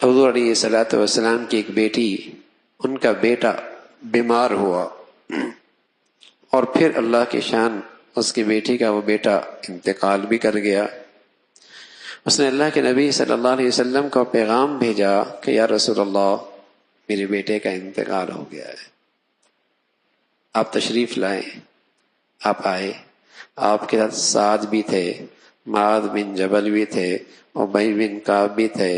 حضور علیہ الصلوۃ والسلام کی ایک بیٹی، ان کا بیٹا بیمار ہوا، اور پھر اللہ کی شان، اس کی بیٹی کا وہ بیٹا انتقال بھی کر گیا۔ اس نے اللہ کے نبی صلی اللہ علیہ وسلم کو پیغام بھیجا کہ یا رسول اللہ، میرے بیٹے کا انتقال ہو گیا ہے، آپ تشریف لائیں۔ آپ آئے، آپ کے ساتھ سعد بھی تھے، معاذ بن جبل بھی تھے، ابی بن کعب بھی تھے،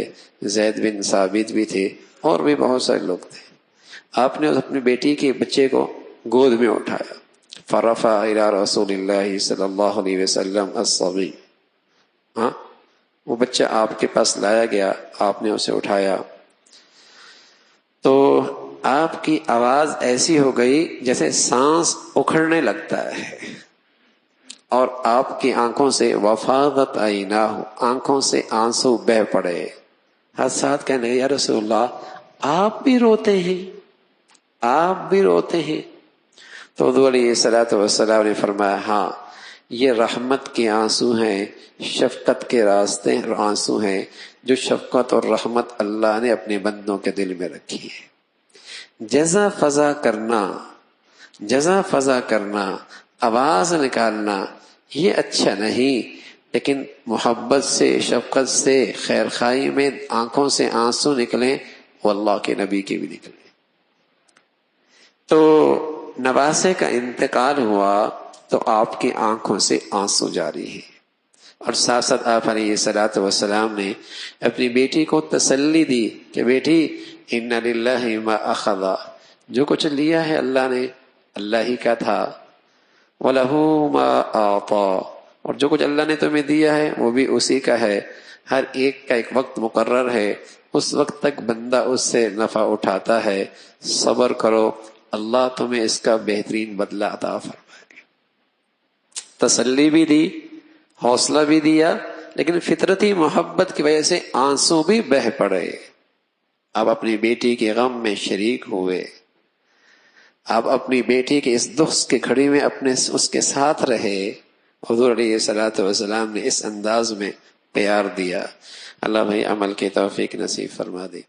زید بن ثابت بھی تھے، اور بھی بہت سارے لوگ تھے۔ آپ نے اپنی بیٹی کے بچے کو گود میں اٹھایا، فرفع الی رسول اللہ صلی اللہ علیہ وسلم الصبی، ہاں وہ بچہ آپ کے پاس لایا گیا، آپ نے اسے اٹھایا تو آپ کی آواز ایسی ہو گئی جیسے سانس اکھڑنے لگتا ہے، اور آپ کی آنکھوں سے وفاضت عیناہ، آنکھوں سے آنسو بہہ پڑے۔ حضرت کہنے لگے یا رسول اللہ، آپ بھی روتے ہیں، آپ بھی روتے ہیں؟ تو حضور علیہ الصلوۃ والسلام نے فرمایا ہاں، یہ رحمت کے آنسو ہیں، شفقت کے راستے آنسو ہیں، جو شفقت اور رحمت اللہ نے اپنے بندوں کے دل میں رکھی ہے۔ جزا فضا کرنا، جزا فضا کرنا، آواز نکالنا، یہ اچھا نہیں، لیکن محبت سے، شفقت سے، خیر خواہی میں آنکھوں سے آنسو نکلیں، وہ اللہ کے نبی کے بھی نکلیں۔ تو نواسے کا انتقال ہوا تو آپ کی آنکھوں سے آنسو جاری ہیں، اور ساتھ ساتھ آپ علیہ الصلوۃ والسلام نے اپنی بیٹی کو تسلی دی کہ بیٹی ان للہ ما اخذ، جو کچھ لیا ہے اللہ نے، اللہ ہی کا تھا، وَلَهُ مَا أَعْطَى، اور جو کچھ اللہ نے تمہیں دیا ہے وہ بھی اسی کا ہے۔ ہر ایک کا ایک وقت مقرر ہے، اس وقت تک بندہ اس سے نفع اٹھاتا ہے، صبر کرو، اللہ تمہیں اس کا بہترین بدلہ عطا فرمائے گا۔ تسلی بھی دی، حوصلہ بھی دیا، لیکن فطرتی محبت کی وجہ سے آنسو بھی بہہ پڑے۔ آپ اپنی بیٹی کے غم میں شریک ہوئے، آپ اپنی بیٹی کے اس دکھ کی گھڑی میں اس کے ساتھ رہے۔ حضور علیہ الصلوۃ والسلام نے اس انداز میں پیار دیا۔ اللہ بھائی عمل کی توفیق نصیب فرما دے۔